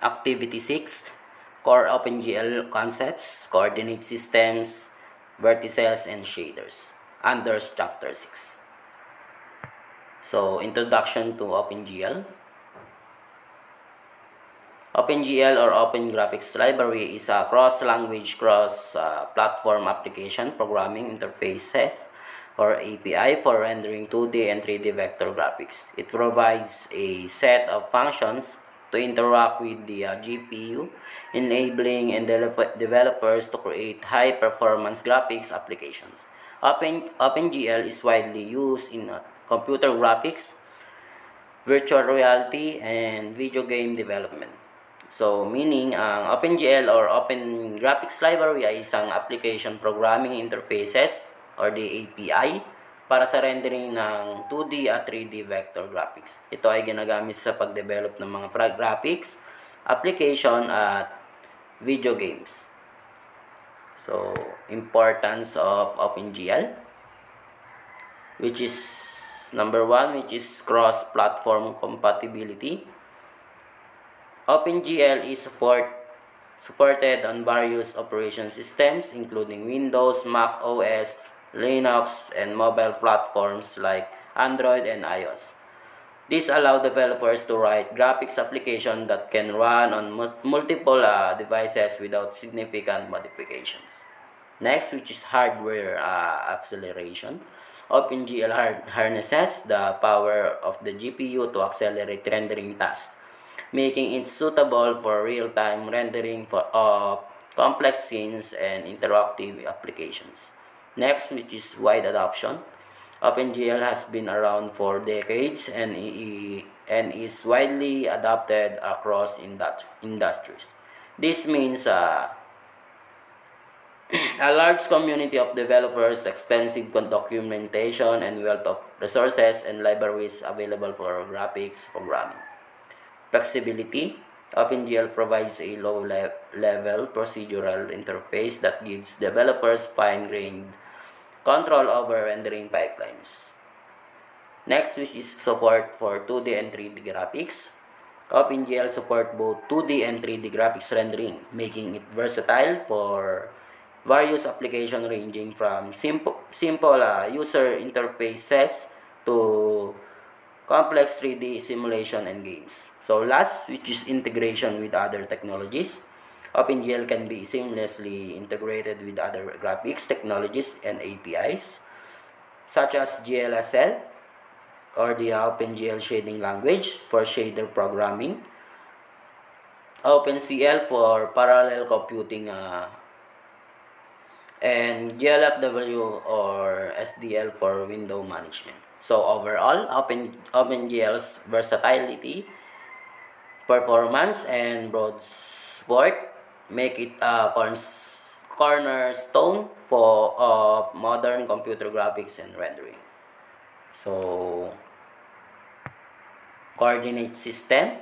Activity 6, Core OpenGL Concepts, Coordinate Systems, Vertices, and Shaders, under Chapter 6. So, Introduction to OpenGL. OpenGL or Open Graphics Library is a cross-language, cross-platform application programming interfaces or API for rendering 2D and 3D vector graphics. It provides a set of functions to interact with the GPU, enabling developers to create high-performance graphics applications. OpenGL is widely used in computer graphics, virtual reality, and video game development. So, meaning, ang OpenGL or Open Graphics Library ay isang application programming interfaces or the API para sa rendering ng 2D at 3D vector graphics. Ito ay ginagamit sa pag-develop ng mga graphics, application, at video games. So, importance of OpenGL, which is number 1, which is cross-platform compatibility. OpenGL is supported on various operation systems including Windows, Mac OS, Linux, and mobile platforms like Android and iOS. This allows developers to write graphics applications that can run on multiple devices without significant modifications. Next, which is hardware acceleration. OpenGL harnesses the power of the GPU to accelerate rendering tasks, making it suitable for real-time rendering of complex scenes and interactive applications. Next, which is wide adoption. OpenGL has been around for decades and is widely adopted across industries. This means a large community of developers, extensive documentation, and wealth of resources and libraries available for graphics programming. Flexibility. OpenGL provides a low-level procedural interface that gives developers fine-grained control over rendering pipelines. Next, which is support for 2D and 3D graphics. OpenGL supports both 2D and 3D graphics rendering, making it versatile for various applications ranging from simple user interfaces to complex 3D simulation and games. So last, which is integration with other technologies. OpenGL can be seamlessly integrated with other graphics technologies and APIs, such as GLSL or the OpenGL shading language for shader programming, OpenCL for parallel computing, and GLFW or SDL for window management. So overall, OpenGL's versatility, performance, and broad support make it a cornerstone of modern computer graphics and rendering. So, coordinate systems.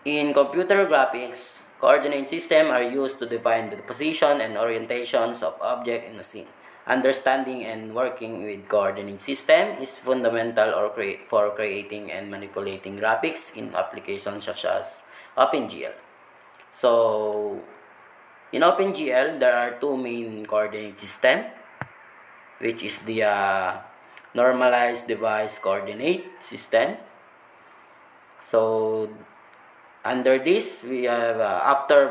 In computer graphics, coordinate systems are used to define the position and orientations of objects in a scene. Understanding and working with coordinate system is fundamental for creating and manipulating graphics in applications such as OpenGL. So, in OpenGL, there are two main coordinate systems, which is the normalized device coordinate system. So, under this, we have after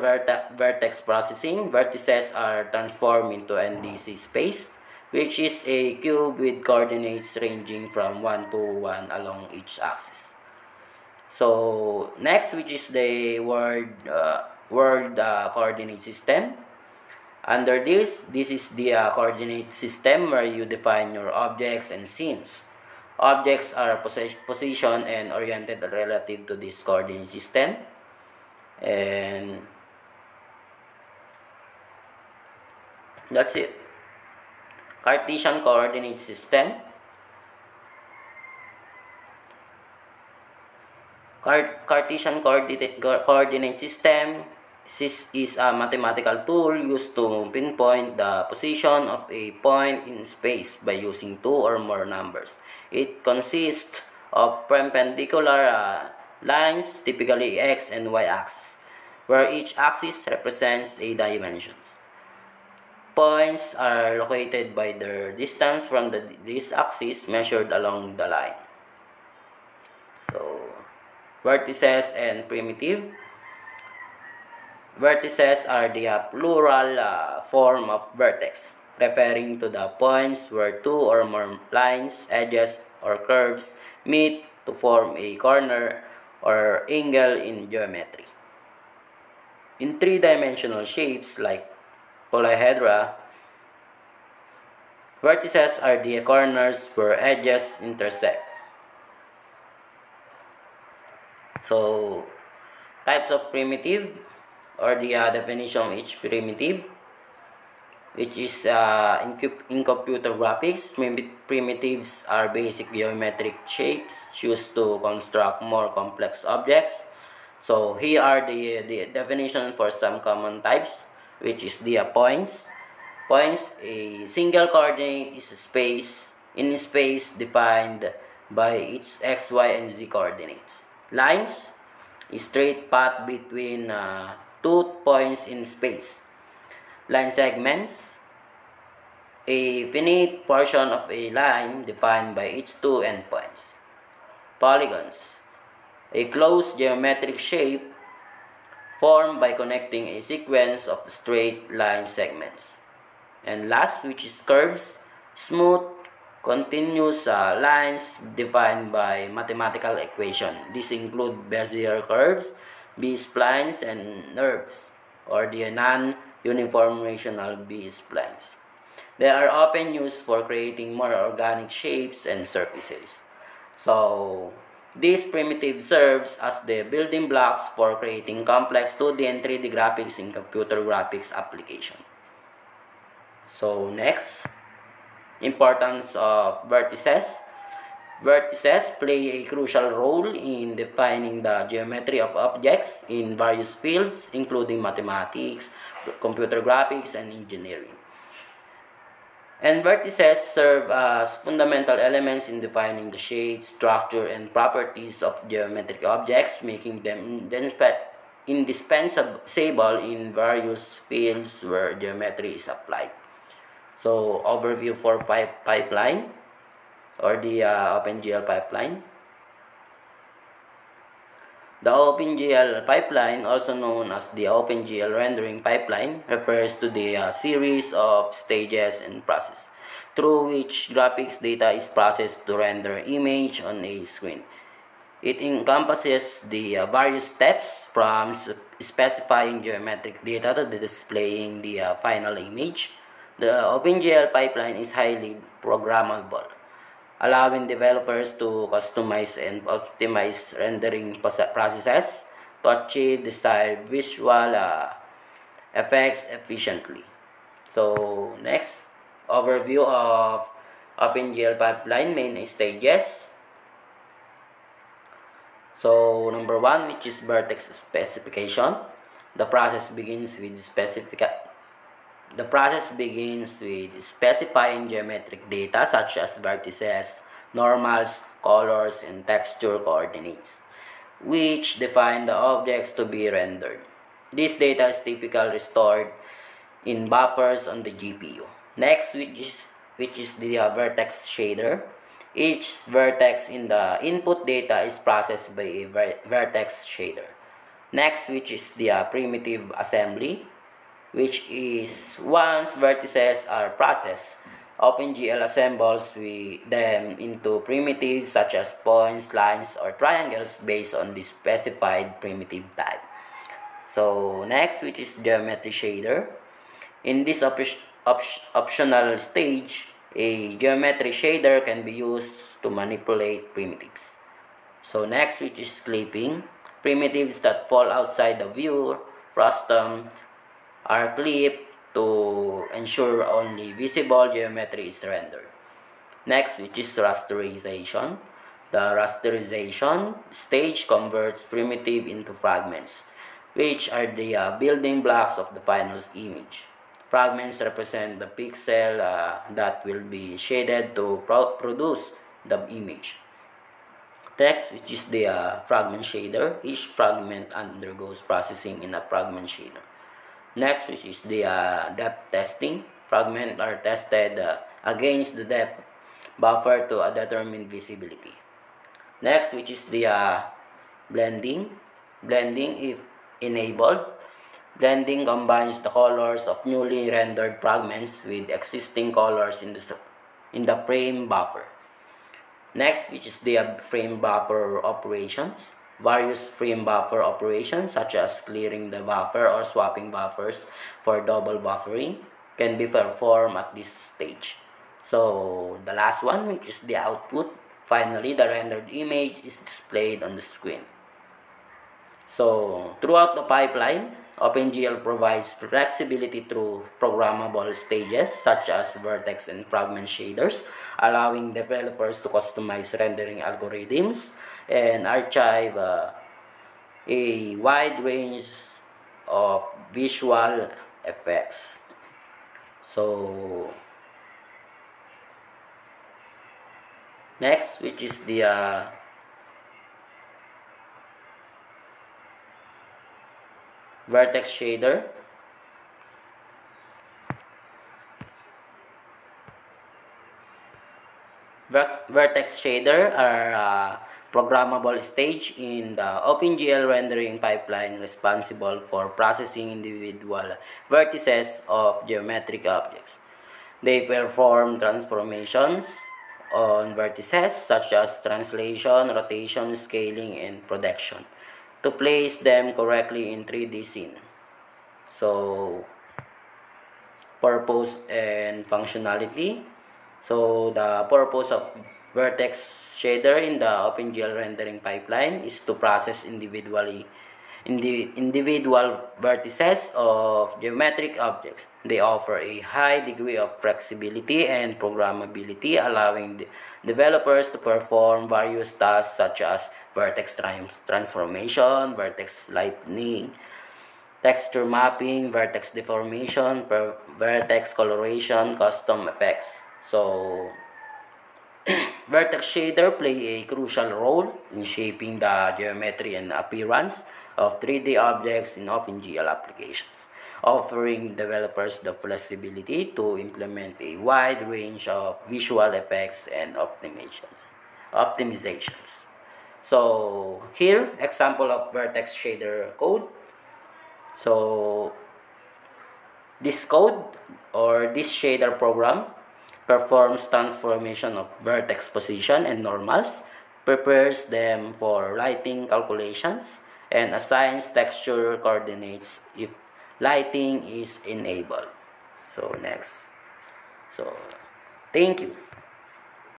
vertex processing, vertices are transformed into NDC space, which is a cube with coordinates ranging from 1 to 1 along each axis. So, next, which is the world coordinate system. Under this is the coordinate system where you define your objects and scenes. Objects are positioned and oriented relative to this coordinate system. And that's it. Cartesian coordinate system. Cartesian coordinate system is a mathematical tool used to pinpoint the position of a point in space by using two or more numbers. It consists of perpendicular Lines, typically x and y axis, where each axis represents a dimension. Points are located by their distance from this axis measured along the line. So, vertices and primitive. Vertices are the plural form of vertex, referring to the points where two or more lines, edges, or curves meet to form a corner or angle in geometry. In three-dimensional shapes like polyhedra, vertices are the corners where edges intersect. So, types of primitive, or the definition of each primitive, which is in computer graphics, primitives are basic geometric shapes used to construct more complex objects. So here are the definition for some common types, which is the points. Points, a single coordinate is a space in space defined by its x, y, and z coordinates. Lines, a straight path between two points in space. Line segments, a finite portion of a line defined by its two endpoints. Polygons, a closed geometric shape formed by connecting a sequence of straight line segments. And last, which is curves, smooth, continuous lines defined by mathematical equation. These include Bezier curves, B-splines, and NURBS, or the non-uniformational B-splines. They are often used for creating more organic shapes and surfaces. So, this primitive serves as the building blocks for creating complex 2D and 3D graphics in computer graphics application. So, next, importance of vertices. Vertices play a crucial role in defining the geometry of objects in various fields, including mathematics, computer graphics, and engineering. And vertices serve as fundamental elements in defining the shape, structure, and properties of geometric objects, making them indispensable in various fields where geometry is applied. So, overview for pipeline, or the OpenGL pipeline. The OpenGL pipeline, also known as the OpenGL rendering pipeline, refers to the series of stages and process through which graphics data is processed to render image on a screen. It encompasses the various steps from specifying geometric data to displaying the final image. The OpenGL pipeline is highly programmable, allowing developers to customize and optimize rendering processes to achieve desired visual effects efficiently. So, next, overview of OpenGL pipeline main stages. So, number one, which is vertex specification. The process begins with specifying geometric data such as vertices, normals, colors, and texture coordinates, which define the objects to be rendered. This data is typically stored in buffers on the GPU. Next, which is the vertex shader. Each vertex in the input data is processed by a vertex shader. Next, which is the primitive assembly, which is once vertices are processed, OpenGL assembles them into primitives such as points, lines, or triangles based on the specified primitive type. So next, which is geometry shader. In this optional stage, a geometry shader can be used to manipulate primitives. So next, which is clipping. Primitives that fall outside the view frustum are clipped to ensure only visible geometry is rendered. Next, which is rasterization. The rasterization stage converts primitive into fragments, which are the building blocks of the final image. Fragments represent the pixel that will be shaded to produce the image. Text, which is the fragment shader. Each fragment undergoes processing in a fragment shader. Next, which is the depth testing. Fragments are tested against the depth buffer to determine visibility. Next, which is the blending. Blending, if enabled, blending combines the colors of newly rendered fragments with existing colors in the frame buffer. Next, which is the frame buffer operations. Various frame buffer operations, such as clearing the buffer or swapping buffers for double buffering, can be performed at this stage. So, the last one, which is the output. Finally, the rendered image is displayed on the screen. So, throughout the pipeline, OpenGL provides flexibility through programmable stages such as vertex and fragment shaders, allowing developers to customize rendering algorithms and archive a wide range of visual effects. So, next, which is the vertex shader. Vertex shader are programmable stage in the OpenGL rendering pipeline responsible for processing individual vertices of geometric objects. They perform transformations on vertices such as translation, rotation, scaling, and projection to place them correctly in 3D scene. So, purpose and functionality. So, the purpose of vertex shader in the OpenGL rendering pipeline is to process individual vertices of geometric objects. They offer a high degree of flexibility and programmability, allowing developers to perform various tasks such as vertex transformation, vertex lightening, texture mapping, vertex deformation, vertex coloration, custom effects. So, vertex shader play a crucial role in shaping the geometry and appearance of 3D objects in OpenGL applications, offering developers the flexibility to implement a wide range of visual effects and optimizations. So, here, example of vertex shader code. So, this code or this shader program performs transformation of vertex position and normals, prepares them for lighting calculations, and assigns texture coordinates if lighting is enabled. So, next. So, thank you.